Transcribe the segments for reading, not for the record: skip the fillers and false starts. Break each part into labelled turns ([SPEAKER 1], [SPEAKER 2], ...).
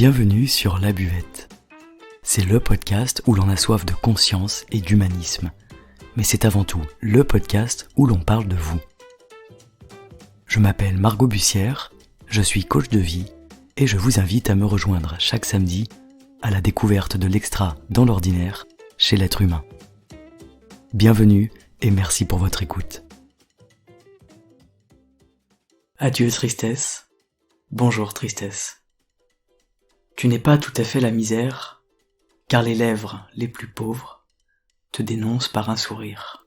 [SPEAKER 1] Bienvenue sur La Buvette. C'est le podcast où l'on a soif de conscience et d'humanisme. Mais c'est avant tout le podcast où l'on parle de vous. Je m'appelle Margot Bussière, je suis coach de vie et je vous invite à me rejoindre chaque samedi à la découverte de l'extra dans l'ordinaire chez l'être humain. Bienvenue et merci pour votre écoute. Adieu tristesse, bonjour tristesse. Tu n'es pas tout à fait la misère, car les lèvres les plus pauvres te dénoncent par un sourire.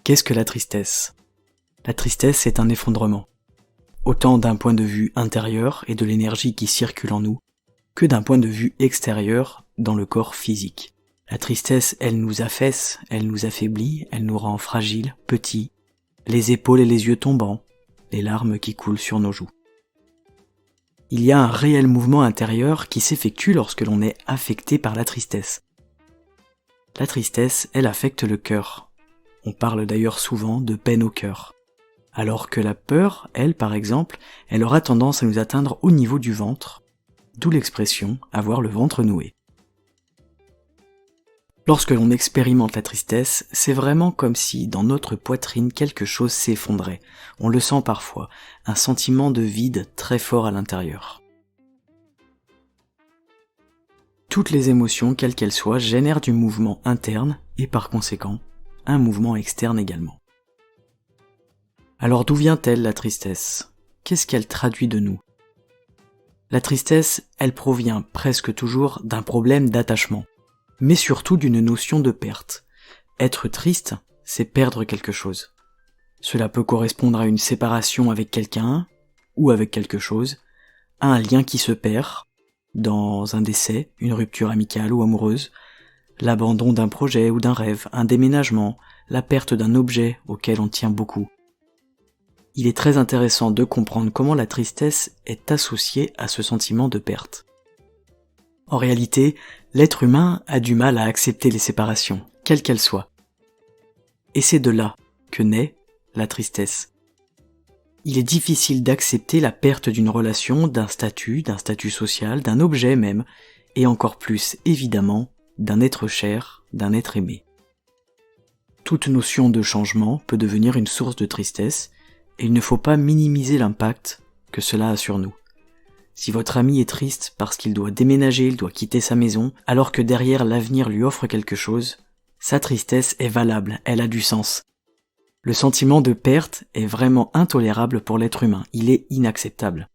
[SPEAKER 1] Qu'est-ce que la tristesse ? La tristesse est un effondrement, autant d'un point de vue intérieur et de l'énergie qui circule en nous, que d'un point de vue extérieur dans le corps physique. La tristesse, elle nous affaisse, elle nous affaiblit, elle nous rend fragiles, petits, les épaules et les yeux tombants, les larmes qui coulent sur nos joues. Il y a un réel mouvement intérieur qui s'effectue lorsque l'on est affecté par la tristesse. La tristesse, elle affecte le cœur. On parle d'ailleurs souvent de peine au cœur. Alors que la peur, elle par exemple, elle aura tendance à nous atteindre au niveau du ventre, d'où l'expression « avoir le ventre noué ». Lorsque l'on expérimente la tristesse, c'est vraiment comme si dans notre poitrine quelque chose s'effondrait. On le sent parfois, un sentiment de vide très fort à l'intérieur. Toutes les émotions, quelles qu'elles soient, génèrent du mouvement interne et par conséquent, un mouvement externe également. Alors d'où vient-elle la tristesse ? Qu'est-ce qu'elle traduit de nous ? La tristesse, elle provient presque toujours d'un problème d'attachement, mais surtout d'une notion de perte. Être triste, c'est perdre quelque chose. Cela peut correspondre à une séparation avec quelqu'un, ou avec quelque chose, à un lien qui se perd, dans un décès, une rupture amicale ou amoureuse, l'abandon d'un projet ou d'un rêve, un déménagement, la perte d'un objet auquel on tient beaucoup. Il est très intéressant de comprendre comment la tristesse est associée à ce sentiment de perte. En réalité, l'être humain a du mal à accepter les séparations, quelles qu'elles soient. Et c'est de là que naît la tristesse. Il est difficile d'accepter la perte d'une relation, d'un statut social, d'un objet même, et encore plus, évidemment, d'un être cher, d'un être aimé. Toute notion de changement peut devenir une source de tristesse, et il ne faut pas minimiser l'impact que cela a sur nous. Si votre ami est triste parce qu'il doit déménager, il doit quitter sa maison, alors que derrière l'avenir lui offre quelque chose, sa tristesse est valable, elle a du sens. Le sentiment de perte est vraiment intolérable pour l'être humain, il est inacceptable.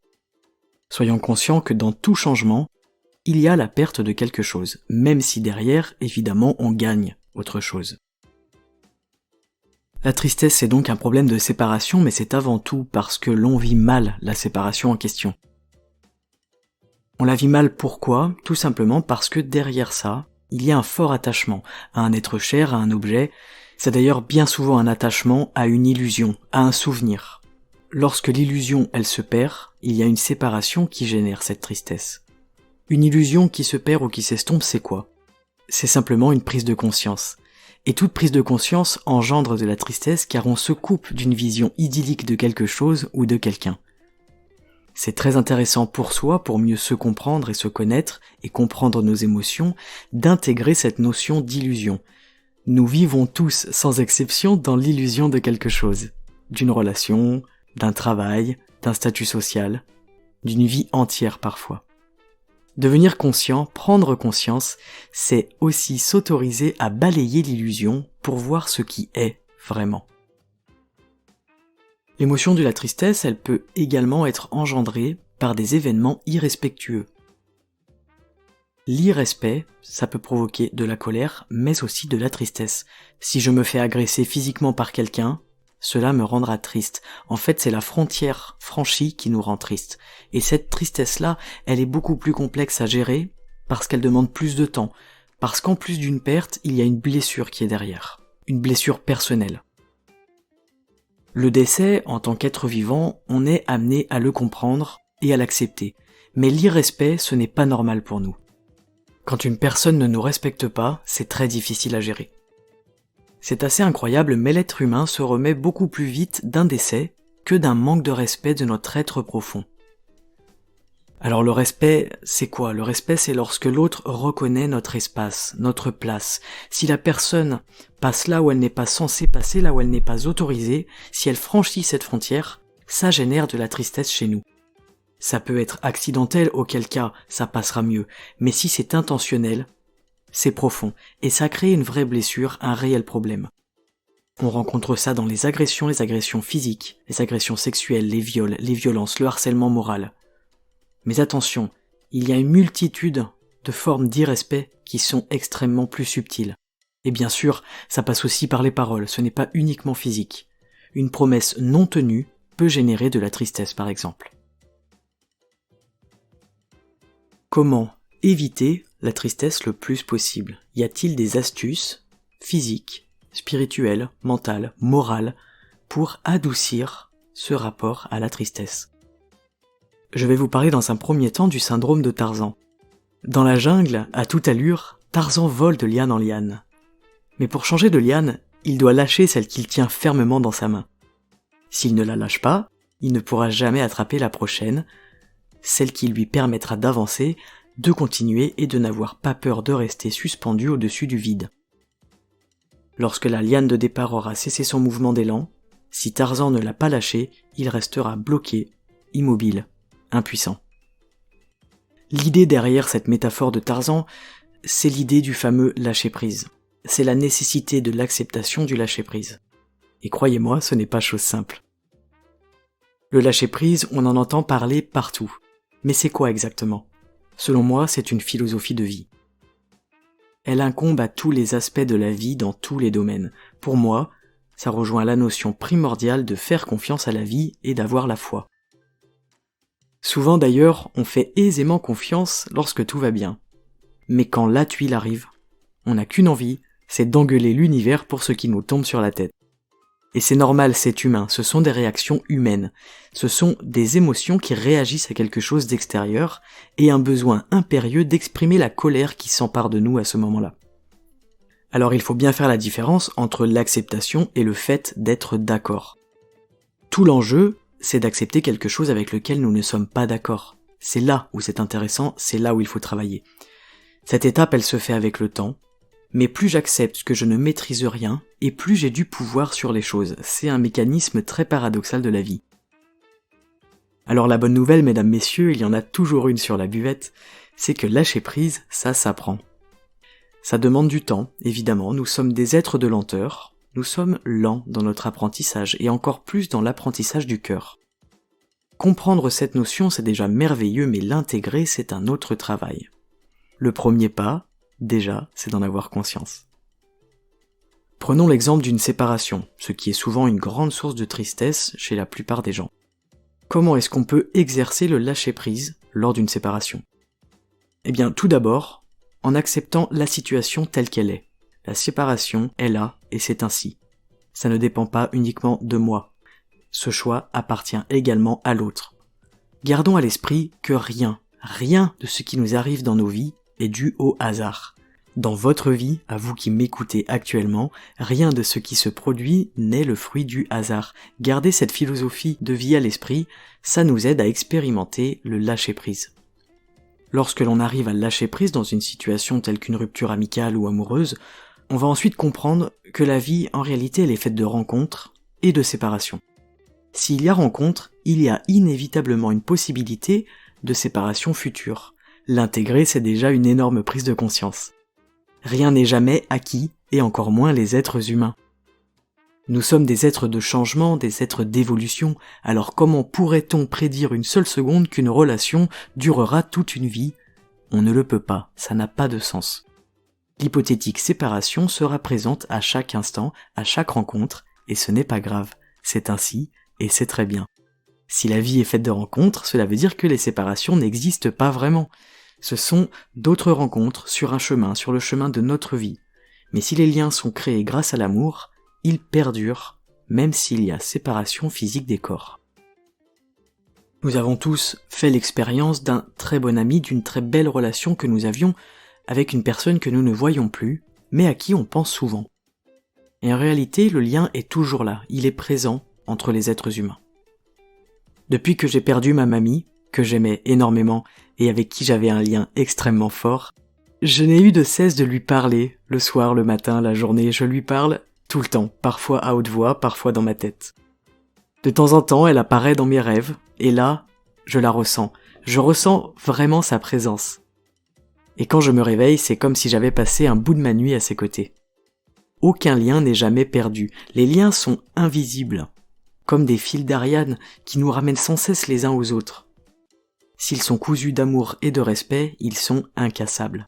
[SPEAKER 1] Soyons conscients que dans tout changement, il y a la perte de quelque chose, même si derrière, évidemment, on gagne autre chose. La tristesse est donc un problème de séparation, mais c'est avant tout parce que l'on vit mal la séparation en question. On la vit mal pourquoi ? Tout simplement parce que derrière ça, il y a un fort attachement à un être cher, à un objet. C'est d'ailleurs bien souvent un attachement à une illusion, à un souvenir. Lorsque l'illusion, elle se perd, il y a une séparation qui génère cette tristesse. Une illusion qui se perd ou qui s'estompe, c'est quoi ? C'est simplement une prise de conscience. Et toute prise de conscience engendre de la tristesse car on se coupe d'une vision idyllique de quelque chose ou de quelqu'un. C'est très intéressant pour soi, pour mieux se comprendre et se connaître et comprendre nos émotions, d'intégrer cette notion d'illusion. Nous vivons tous, sans exception, dans l'illusion de quelque chose. D'une relation, d'un travail, d'un statut social, d'une vie entière parfois. Devenir conscient, prendre conscience, c'est aussi s'autoriser à balayer l'illusion pour voir ce qui est vraiment. L'émotion de la tristesse, elle peut également être engendrée par des événements irrespectueux. L'irrespect, ça peut provoquer de la colère, mais aussi de la tristesse. Si je me fais agresser physiquement par quelqu'un, cela me rendra triste. En fait, c'est la frontière franchie qui nous rend triste. Et cette tristesse-là, elle est beaucoup plus complexe à gérer parce qu'elle demande plus de temps. Parce qu'en plus d'une perte, il y a une blessure qui est derrière. Une blessure personnelle. Le décès, en tant qu'être vivant, on est amené à le comprendre et à l'accepter. Mais l'irrespect, ce n'est pas normal pour nous. Quand une personne ne nous respecte pas, c'est très difficile à gérer. C'est assez incroyable, mais l'être humain se remet beaucoup plus vite d'un décès que d'un manque de respect de notre être profond. Alors le respect, c'est quoi? Le respect, c'est lorsque l'autre reconnaît notre espace, notre place. Si la personne passe là où elle n'est pas censée passer, là où elle n'est pas autorisée, si elle franchit cette frontière, ça génère de la tristesse chez nous. Ça peut être accidentel, auquel cas ça passera mieux, mais si c'est intentionnel, c'est profond, et ça crée une vraie blessure, un réel problème. On rencontre ça dans les agressions physiques, les agressions sexuelles, les viols, les violences, le harcèlement moral. Mais attention, il y a une multitude de formes d'irrespect qui sont extrêmement plus subtiles. Et bien sûr, ça passe aussi par les paroles, ce n'est pas uniquement physique. Une promesse non tenue peut générer de la tristesse par exemple. Comment éviter la tristesse le plus possible? Y a-t-il des astuces physiques, spirituelles, mentales, morales pour adoucir ce rapport à la tristesse? Je vais vous parler dans un premier temps du syndrome de Tarzan. Dans la jungle, à toute allure, Tarzan vole de liane en liane. Mais pour changer de liane, il doit lâcher celle qu'il tient fermement dans sa main. S'il ne la lâche pas, il ne pourra jamais attraper la prochaine, celle qui lui permettra d'avancer, de continuer et de n'avoir pas peur de rester suspendu au-dessus du vide. Lorsque la liane de départ aura cessé son mouvement d'élan, si Tarzan ne l'a pas lâché, il restera bloqué, immobile, impuissant. L'idée derrière cette métaphore de Tarzan, c'est l'idée du fameux lâcher-prise. C'est la nécessité de l'acceptation du lâcher-prise. Et croyez-moi, ce n'est pas chose simple. Le lâcher-prise, on en entend parler partout. Mais c'est quoi exactement? Selon moi, c'est une philosophie de vie. Elle incombe à tous les aspects de la vie dans tous les domaines. Pour moi, ça rejoint la notion primordiale de faire confiance à la vie et d'avoir la foi. Souvent d'ailleurs, on fait aisément confiance lorsque tout va bien. Mais quand la tuile arrive, on n'a qu'une envie, c'est d'engueuler l'univers pour ce qui nous tombe sur la tête. Et c'est normal, c'est humain, ce sont des réactions humaines. Ce sont des émotions qui réagissent à quelque chose d'extérieur et un besoin impérieux d'exprimer la colère qui s'empare de nous à ce moment-là. Alors il faut bien faire la différence entre l'acceptation et le fait d'être d'accord. Tout l'enjeu, c'est d'accepter quelque chose avec lequel nous ne sommes pas d'accord. C'est là où c'est intéressant, c'est là où il faut travailler. Cette étape, elle se fait avec le temps, mais plus j'accepte que je ne maîtrise rien, et plus j'ai du pouvoir sur les choses. C'est un mécanisme très paradoxal de la vie. Alors la bonne nouvelle, mesdames, messieurs, il y en a toujours une sur la buvette, c'est que lâcher prise, ça s'apprend. Ça demande du temps, évidemment, nous sommes des êtres de lenteur, nous sommes lents dans notre apprentissage, et encore plus dans l'apprentissage du cœur. Comprendre cette notion, c'est déjà merveilleux, mais l'intégrer, c'est un autre travail. Le premier pas, déjà, c'est d'en avoir conscience. Prenons l'exemple d'une séparation, ce qui est souvent une grande source de tristesse chez la plupart des gens. Comment est-ce qu'on peut exercer le lâcher-prise lors d'une séparation? Eh bien, tout d'abord, en acceptant la situation telle qu'elle est. La séparation est là, et c'est ainsi. Ça ne dépend pas uniquement de moi. Ce choix appartient également à l'autre. Gardons à l'esprit que rien de ce qui nous arrive dans nos vies est dû au hasard. Dans votre vie, à vous qui m'écoutez actuellement, rien de ce qui se produit n'est le fruit du hasard. Gardez cette philosophie de vie à l'esprit, ça nous aide à expérimenter le lâcher-prise. Lorsque l'on arrive à lâcher prise dans une situation telle qu'une rupture amicale ou amoureuse, on va ensuite comprendre que la vie, en réalité, elle est faite de rencontres et de séparations. S'il y a rencontre, il y a inévitablement une possibilité de séparation future. L'intégrer, c'est déjà une énorme prise de conscience. Rien n'est jamais acquis, et encore moins les êtres humains. Nous sommes des êtres de changement, des êtres d'évolution, alors comment pourrait-on prédire une seule seconde qu'une relation durera toute une vie? On ne le peut pas, ça n'a pas de sens. L'hypothétique séparation sera présente à chaque instant, à chaque rencontre, et ce n'est pas grave, c'est ainsi, et c'est très bien. Si la vie est faite de rencontres, cela veut dire que les séparations n'existent pas vraiment. Ce sont d'autres rencontres sur un chemin, sur le chemin de notre vie. Mais si les liens sont créés grâce à l'amour, ils perdurent, même s'il y a séparation physique des corps. Nous avons tous fait l'expérience d'un très bon ami, d'une très belle relation que nous avions avec une personne que nous ne voyons plus, mais à qui on pense souvent. Et en réalité, le lien est toujours là, il est présent entre les êtres humains. Depuis que j'ai perdu ma mamie, que j'aimais énormément et avec qui j'avais un lien extrêmement fort, je n'ai eu de cesse de lui parler, le soir, le matin, la journée, je lui parle tout le temps, parfois à haute voix, parfois dans ma tête. De temps en temps, elle apparaît dans mes rêves, et là, je la ressens. Je ressens vraiment sa présence. Et quand je me réveille, c'est comme si j'avais passé un bout de ma nuit à ses côtés. Aucun lien n'est jamais perdu. Les liens sont invisibles, comme des fils d'Ariane qui nous ramènent sans cesse les uns aux autres. S'ils sont cousus d'amour et de respect, ils sont incassables.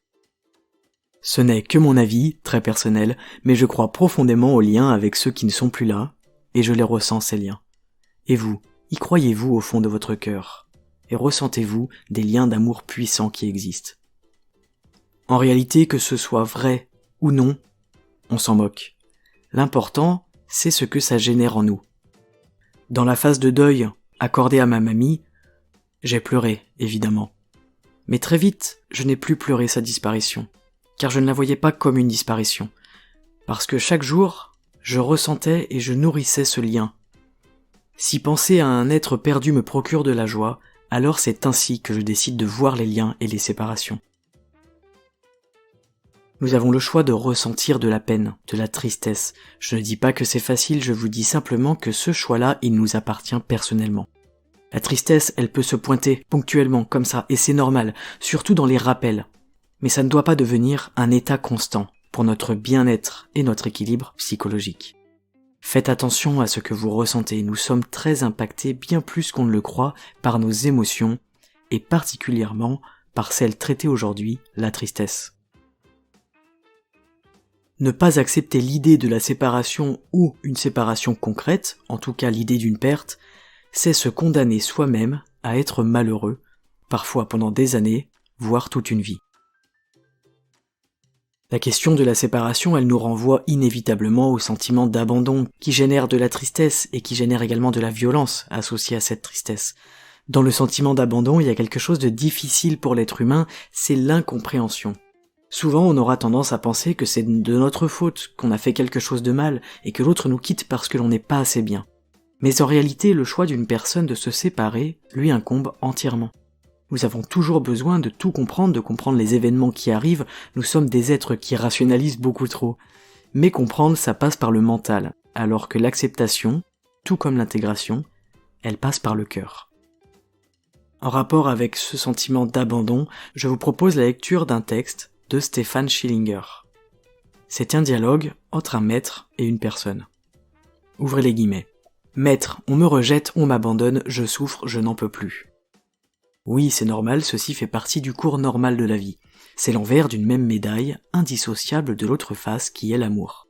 [SPEAKER 1] Ce n'est que mon avis, très personnel, mais je crois profondément aux liens avec ceux qui ne sont plus là, et je les ressens ces liens. Et vous, y croyez-vous au fond de votre cœur? Et ressentez-vous des liens d'amour puissants qui existent? En réalité, que ce soit vrai ou non, on s'en moque. L'important, c'est ce que ça génère en nous. Dans la phase de deuil accordée à ma mamie, j'ai pleuré, évidemment. Mais très vite, je n'ai plus pleuré sa disparition, car je ne la voyais pas comme une disparition, parce que chaque jour, je ressentais et je nourrissais ce lien. Si penser à un être perdu me procure de la joie, alors c'est ainsi que je décide de voir les liens et les séparations. Nous avons le choix de ressentir de la peine, de la tristesse. Je ne dis pas que c'est facile, je vous dis simplement que ce choix-là, il nous appartient personnellement. La tristesse, elle peut se pointer ponctuellement, comme ça, et c'est normal, surtout dans les rappels. Mais ça ne doit pas devenir un état constant pour notre bien-être et notre équilibre psychologique. Faites attention à ce que vous ressentez, nous sommes très impactés bien plus qu'on ne le croit par nos émotions, et particulièrement par celle traitée aujourd'hui, la tristesse. Ne pas accepter l'idée de la séparation ou une séparation concrète, en tout cas l'idée d'une perte, c'est se condamner soi-même à être malheureux, parfois pendant des années, voire toute une vie. La question de la séparation, elle nous renvoie inévitablement au sentiment d'abandon qui génère de la tristesse et qui génère également de la violence associée à cette tristesse. Dans le sentiment d'abandon, il y a quelque chose de difficile pour l'être humain, c'est l'incompréhension. Souvent, on aura tendance à penser que c'est de notre faute, qu'on a fait quelque chose de mal, et que l'autre nous quitte parce que l'on n'est pas assez bien. Mais en réalité, le choix d'une personne de se séparer lui incombe entièrement. Nous avons toujours besoin de tout comprendre, de comprendre les événements qui arrivent, nous sommes des êtres qui rationalisent beaucoup trop. Mais comprendre, ça passe par le mental, alors que l'acceptation, tout comme l'intégration, elle passe par le cœur. En rapport avec ce sentiment d'abandon, je vous propose la lecture d'un texte de Stefan Schillinger. C'est un dialogue entre un maître et une personne. Ouvrez les guillemets. Maître, on me rejette, on m'abandonne, je souffre, je n'en peux plus. Oui, c'est normal, ceci fait partie du cours normal de la vie. C'est l'envers d'une même médaille, indissociable de l'autre face qui est l'amour.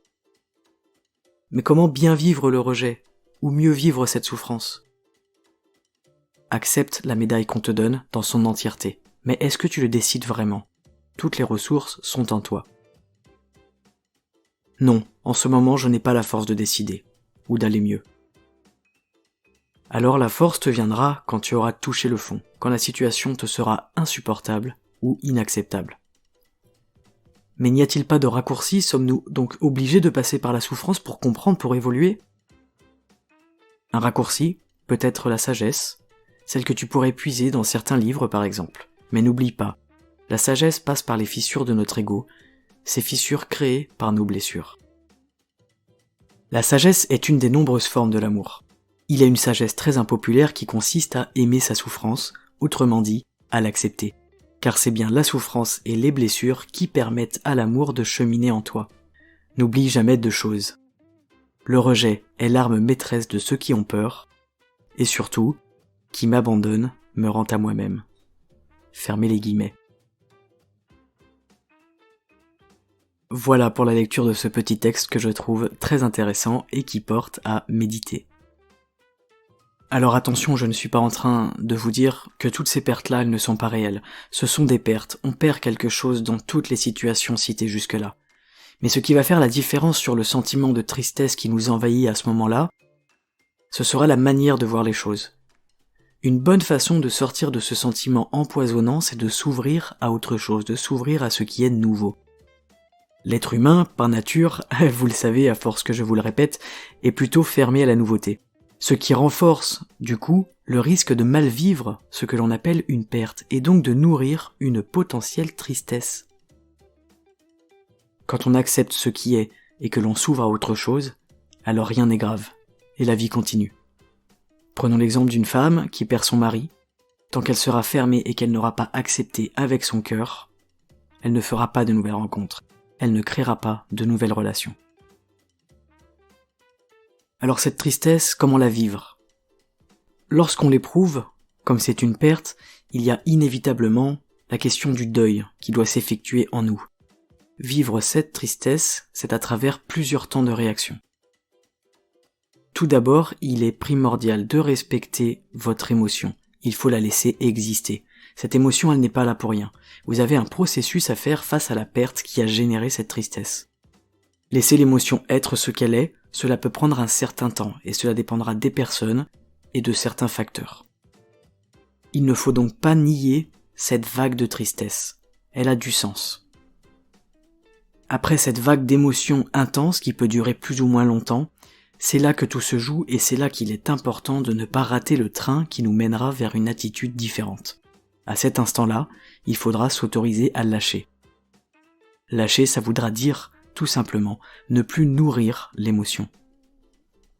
[SPEAKER 1] Mais comment bien vivre le rejet, ou mieux vivre cette souffrance? Accepte la médaille qu'on te donne dans son entièreté. Mais est-ce que tu le décides vraiment? Toutes les ressources sont en toi. Non, en ce moment je n'ai pas la force de décider, ou d'aller mieux. Alors la force te viendra quand tu auras touché le fond, quand la situation te sera insupportable ou inacceptable. Mais n'y a-t-il pas de raccourci? Sommes-nous donc obligés de passer par la souffrance pour comprendre, pour évoluer? Un raccourci, peut-être la sagesse, celle que tu pourrais puiser dans certains livres par exemple. Mais n'oublie pas, la sagesse passe par les fissures de notre ego, ces fissures créées par nos blessures. La sagesse est une des nombreuses formes de l'amour. Il y a une sagesse très impopulaire qui consiste à aimer sa souffrance, autrement dit, à l'accepter. Car c'est bien la souffrance et les blessures qui permettent à l'amour de cheminer en toi. N'oublie jamais deux choses. Le rejet est l'arme maîtresse de ceux qui ont peur, et surtout, qui m'abandonne me rend à moi-même. Fermez les guillemets. Voilà pour la lecture de ce petit texte que je trouve très intéressant et qui porte à méditer. Alors attention, je ne suis pas en train de vous dire que toutes ces pertes-là, elles ne sont pas réelles. Ce sont des pertes, on perd quelque chose dans toutes les situations citées jusque-là. Mais ce qui va faire la différence sur le sentiment de tristesse qui nous envahit à ce moment-là, ce sera la manière de voir les choses. Une bonne façon de sortir de ce sentiment empoisonnant, c'est de s'ouvrir à autre chose, de s'ouvrir à ce qui est nouveau. L'être humain, par nature, vous le savez à force que je vous le répète, est plutôt fermé à la nouveauté. Ce qui renforce, du coup, le risque de mal vivre ce que l'on appelle une perte, et donc de nourrir une potentielle tristesse. Quand on accepte ce qui est et que l'on s'ouvre à autre chose, alors rien n'est grave, et la vie continue. Prenons l'exemple d'une femme qui perd son mari. Tant qu'elle sera fermée et qu'elle n'aura pas accepté avec son cœur, elle ne fera pas de nouvelles rencontres, elle ne créera pas de nouvelles relations. Alors cette tristesse, comment la vivre ? Lorsqu'on l'éprouve, comme c'est une perte, il y a inévitablement la question du deuil qui doit s'effectuer en nous. Vivre cette tristesse, c'est à travers plusieurs temps de réaction. Tout d'abord, il est primordial de respecter votre émotion. Il faut la laisser exister. Cette émotion, elle n'est pas là pour rien. Vous avez un processus à faire face à la perte qui a généré cette tristesse. Laissez l'émotion être ce qu'elle est, cela peut prendre un certain temps, et cela dépendra des personnes et de certains facteurs. Il ne faut donc pas nier cette vague de tristesse. Elle a du sens. Après cette vague d'émotions intenses qui peut durer plus ou moins longtemps, c'est là que tout se joue et c'est là qu'il est important de ne pas rater le train qui nous mènera vers une attitude différente. À cet instant-là, il faudra s'autoriser à lâcher. Lâcher, ça voudra dire, tout simplement, ne plus nourrir l'émotion.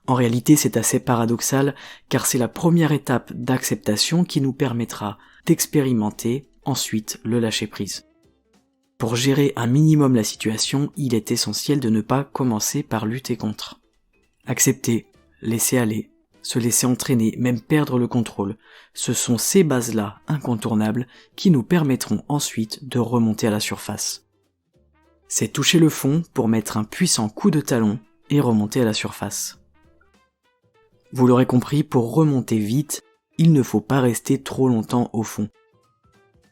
[SPEAKER 1] En réalité, c'est assez paradoxal car c'est la première étape d'acceptation qui nous permettra d'expérimenter ensuite le lâcher-prise. Pour gérer un minimum la situation, il est essentiel de ne pas commencer par lutter contre. Accepter, laisser aller, se laisser entraîner, même perdre le contrôle, ce sont ces bases-là incontournables qui nous permettront ensuite de remonter à la surface. C'est toucher le fond pour mettre un puissant coup de talon et remonter à la surface. Vous l'aurez compris, pour remonter vite, il ne faut pas rester trop longtemps au fond.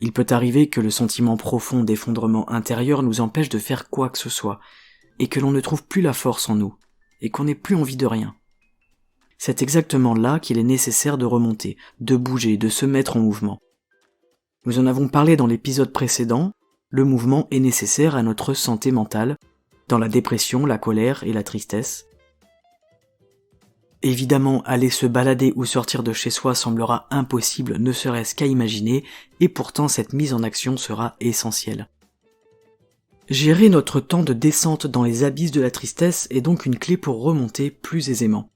[SPEAKER 1] Il peut arriver que le sentiment profond d'effondrement intérieur nous empêche de faire quoi que ce soit, et que l'on ne trouve plus la force en nous, et qu'on n'ait plus envie de rien. C'est exactement là qu'il est nécessaire de remonter, de bouger, de se mettre en mouvement. Nous en avons parlé dans l'épisode précédent, le mouvement est nécessaire à notre santé mentale, dans la dépression, la colère et la tristesse. Évidemment, aller se balader ou sortir de chez soi semblera impossible, ne serait-ce qu'à imaginer, et pourtant cette mise en action sera essentielle. Gérer notre temps de descente dans les abysses de la tristesse est donc une clé pour remonter plus aisément.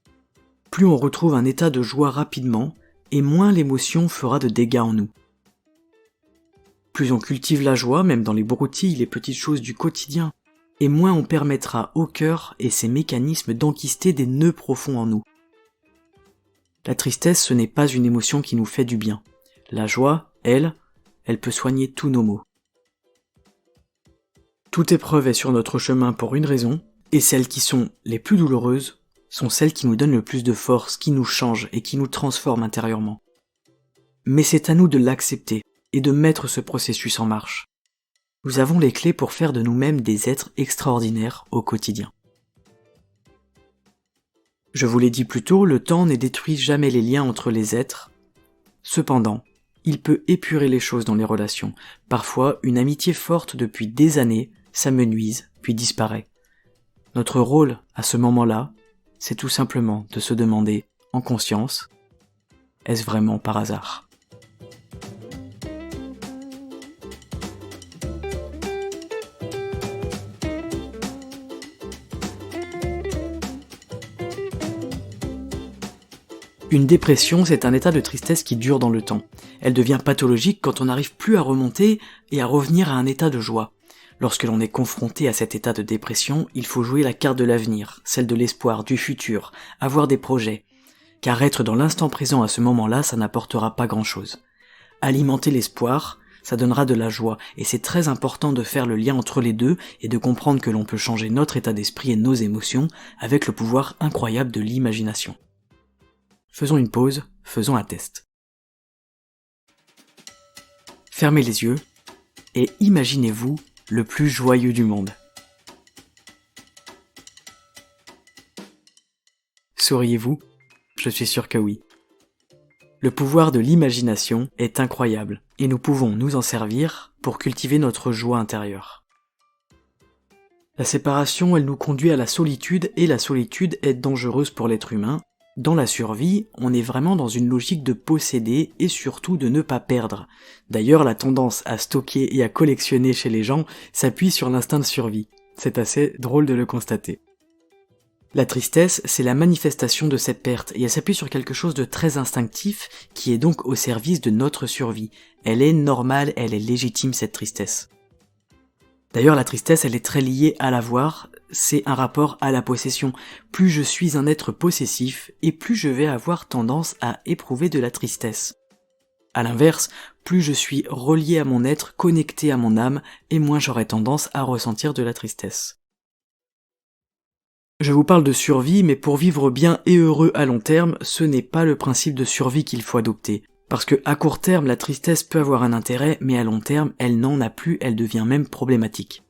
[SPEAKER 1] Plus on retrouve un état de joie rapidement, et moins l'émotion fera de dégâts en nous. Plus on cultive la joie, même dans les broutilles, les petites choses du quotidien, et moins on permettra au cœur et ses mécanismes d'enquister des nœuds profonds en nous. La tristesse, ce n'est pas une émotion qui nous fait du bien. La joie, elle peut soigner tous nos maux. Toute épreuve est sur notre chemin pour une raison, et celles qui sont les plus douloureuses sont celles qui nous donnent le plus de force, qui nous changent et qui nous transforment intérieurement. Mais c'est à nous de l'accepter et de mettre ce processus en marche. Nous avons les clés pour faire de nous-mêmes des êtres extraordinaires au quotidien. Je vous l'ai dit plus tôt, le temps ne détruit jamais les liens entre les êtres. Cependant, il peut épurer les choses dans les relations. Parfois, une amitié forte depuis des années s'amenuise, puis disparaît. Notre rôle, à ce moment-là, c'est tout simplement de se demander, en conscience, est-ce vraiment par hasard ? Une dépression, c'est un état de tristesse qui dure dans le temps. Elle devient pathologique quand on n'arrive plus à remonter et à revenir à un état de joie. Lorsque l'on est confronté à cet état de dépression, il faut jouer la carte de l'avenir, celle de l'espoir, du futur, avoir des projets. Car être dans l'instant présent à ce moment-là, ça n'apportera pas grand-chose. Alimenter l'espoir, ça donnera de la joie, et c'est très important de faire le lien entre les deux et de comprendre que l'on peut changer notre état d'esprit et nos émotions avec le pouvoir incroyable de l'imagination. Faisons une pause, faisons un test. Fermez les yeux et imaginez-vous le plus joyeux du monde. Souriez-vous ? Je suis sûr que oui. Le pouvoir de l'imagination est incroyable et nous pouvons nous en servir pour cultiver notre joie intérieure. La séparation, elle nous conduit à la solitude et la solitude est dangereuse pour l'être humain. Dans la survie, on est vraiment dans une logique de posséder et surtout de ne pas perdre. D'ailleurs, la tendance à stocker et à collectionner chez les gens s'appuie sur l'instinct de survie. C'est assez drôle de le constater. La tristesse, c'est la manifestation de cette perte, et elle s'appuie sur quelque chose de très instinctif, qui est donc au service de notre survie. Elle est normale, elle est légitime, cette tristesse. D'ailleurs, la tristesse, elle est très liée à l'avoir, c'est un rapport à la possession. Plus je suis un être possessif, et plus je vais avoir tendance à éprouver de la tristesse. À l'inverse, plus je suis relié à mon être, connecté à mon âme, et moins j'aurai tendance à ressentir de la tristesse. Je vous parle de survie, mais pour vivre bien et heureux à long terme, ce n'est pas le principe de survie qu'il faut adopter. Parce que à court terme, la tristesse peut avoir un intérêt, mais à long terme, elle n'en a plus, elle devient même problématique.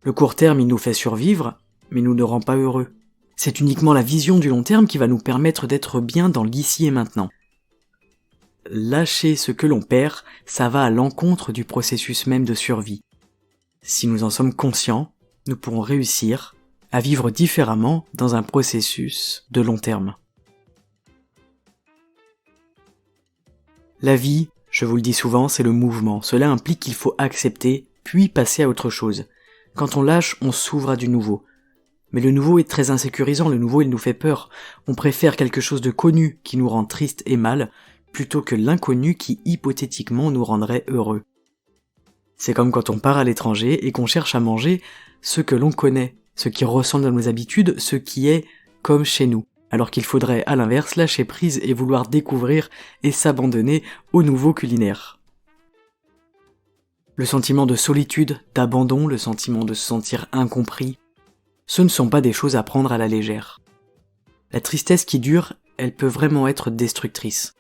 [SPEAKER 1] Le court terme, il nous fait survivre, mais nous ne rend pas heureux. C'est uniquement la vision du long terme qui va nous permettre d'être bien dans l'ici et maintenant. Lâcher ce que l'on perd, ça va à l'encontre du processus même de survie. Si nous en sommes conscients, nous pourrons réussir à vivre différemment dans un processus de long terme. La vie, je vous le dis souvent, c'est le mouvement. Cela implique qu'il faut accepter, puis passer à autre chose. Quand on lâche, on s'ouvre à du nouveau. Mais le nouveau est très insécurisant, le nouveau il nous fait peur. On préfère quelque chose de connu qui nous rend triste et mal, plutôt que l'inconnu qui hypothétiquement nous rendrait heureux. C'est comme quand on part à l'étranger et qu'on cherche à manger ce que l'on connaît, ce qui ressemble à nos habitudes, ce qui est comme chez nous, alors qu'il faudrait à l'inverse lâcher prise et vouloir découvrir et s'abandonner au nouveau culinaire. Le sentiment de solitude, d'abandon, le sentiment de se sentir incompris, ce ne sont pas des choses à prendre à la légère. La tristesse qui dure, elle peut vraiment être destructrice.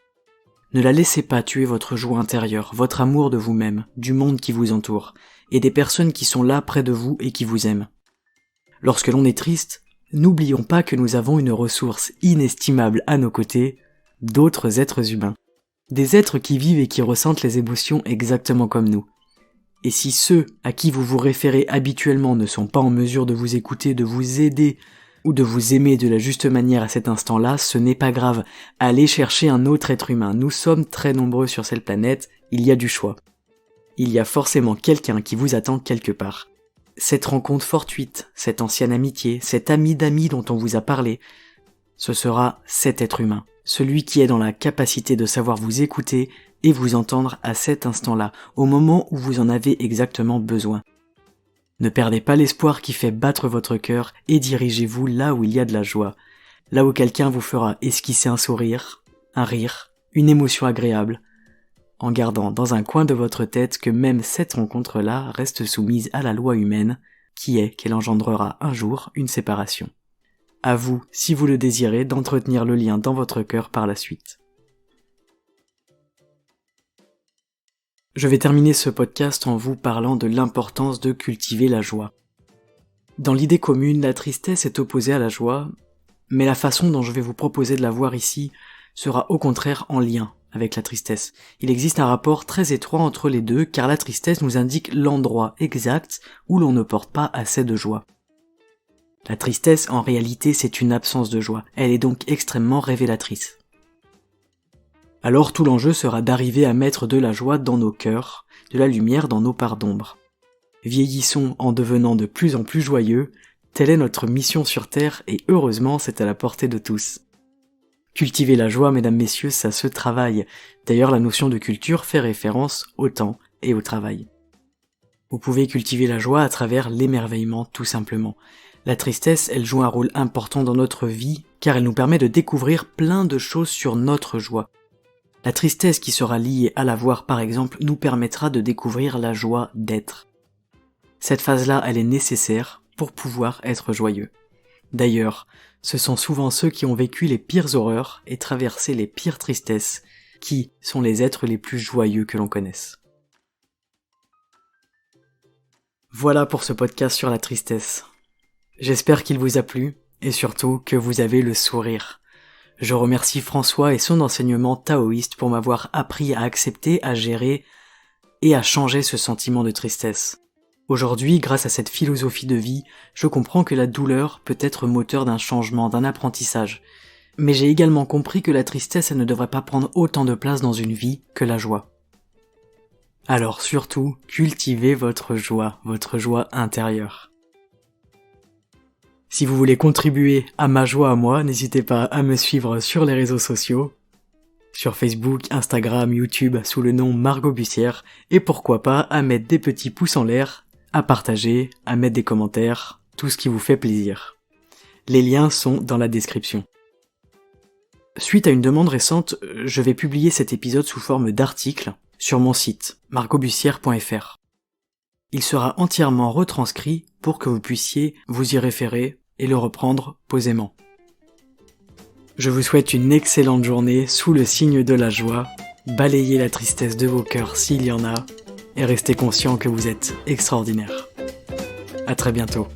[SPEAKER 1] Ne la laissez pas tuer votre joie intérieure, votre amour de vous-même, du monde qui vous entoure, et des personnes qui sont là près de vous et qui vous aiment. Lorsque l'on est triste, n'oublions pas que nous avons une ressource inestimable à nos côtés, d'autres êtres humains. Des êtres qui vivent et qui ressentent les émotions exactement comme nous. Et si ceux à qui vous vous référez habituellement ne sont pas en mesure de vous écouter, de vous aider ou de vous aimer de la juste manière à cet instant-là, ce n'est pas grave. Allez chercher un autre être humain. Nous sommes très nombreux sur cette planète, il y a du choix. Il y a forcément quelqu'un qui vous attend quelque part. Cette rencontre fortuite, cette ancienne amitié, cet ami d'amis dont on vous a parlé, ce sera cet être humain, celui qui est dans la capacité de savoir vous écouter et vous entendre à cet instant-là, au moment où vous en avez exactement besoin. Ne perdez pas l'espoir qui fait battre votre cœur et dirigez-vous là où il y a de la joie, là où quelqu'un vous fera esquisser un sourire, un rire, une émotion agréable, en gardant dans un coin de votre tête que même cette rencontre-là reste soumise à la loi humaine, qui est qu'elle engendrera un jour une séparation. À vous, si vous le désirez, d'entretenir le lien dans votre cœur par la suite. Je vais terminer ce podcast en vous parlant de l'importance de cultiver la joie. Dans l'idée commune, la tristesse est opposée à la joie, mais la façon dont je vais vous proposer de la voir ici sera au contraire en lien avec la tristesse. Il existe un rapport très étroit entre les deux, car la tristesse nous indique l'endroit exact où l'on ne porte pas assez de joie. La tristesse, en réalité, c'est une absence de joie. Elle est donc extrêmement révélatrice. Alors tout l'enjeu sera d'arriver à mettre de la joie dans nos cœurs, de la lumière dans nos parts d'ombre. Vieillissons en devenant de plus en plus joyeux, telle est notre mission sur Terre et heureusement c'est à la portée de tous. Cultiver la joie, mesdames, messieurs, ça se travaille. D'ailleurs, la notion de culture fait référence au temps et au travail. Vous pouvez cultiver la joie à travers l'émerveillement, tout simplement. La tristesse, elle joue un rôle important dans notre vie, car elle nous permet de découvrir plein de choses sur notre joie. La tristesse qui sera liée à l'avoir, par exemple, nous permettra de découvrir la joie d'être. Cette phase-là, elle est nécessaire pour pouvoir être joyeux. D'ailleurs, ce sont souvent ceux qui ont vécu les pires horreurs et traversé les pires tristesses qui sont les êtres les plus joyeux que l'on connaisse. Voilà pour ce podcast sur la tristesse. J'espère qu'il vous a plu et surtout que vous avez le sourire. Je remercie François et son enseignement taoïste pour m'avoir appris à accepter, à gérer et à changer ce sentiment de tristesse. Aujourd'hui, grâce à cette philosophie de vie, je comprends que la douleur peut être moteur d'un changement, d'un apprentissage. Mais j'ai également compris que la tristesse, elle ne devrait pas prendre autant de place dans une vie que la joie. Alors surtout, cultivez votre joie intérieure. Si vous voulez contribuer à ma joie à moi, n'hésitez pas à me suivre sur les réseaux sociaux, sur Facebook, Instagram, YouTube, sous le nom Margot Bussière, et pourquoi pas à mettre des petits pouces en l'air, à partager, à mettre des commentaires, tout ce qui vous fait plaisir. Les liens sont dans la description. Suite à une demande récente, je vais publier cet épisode sous forme d'article sur mon site, margotbussière.fr. Il sera entièrement retranscrit pour que vous puissiez vous y référer et le reprendre posément. Je vous souhaite une excellente journée sous le signe de la joie, balayez la tristesse de vos cœurs s'il y en a, et restez conscient que vous êtes extraordinaire. À très bientôt.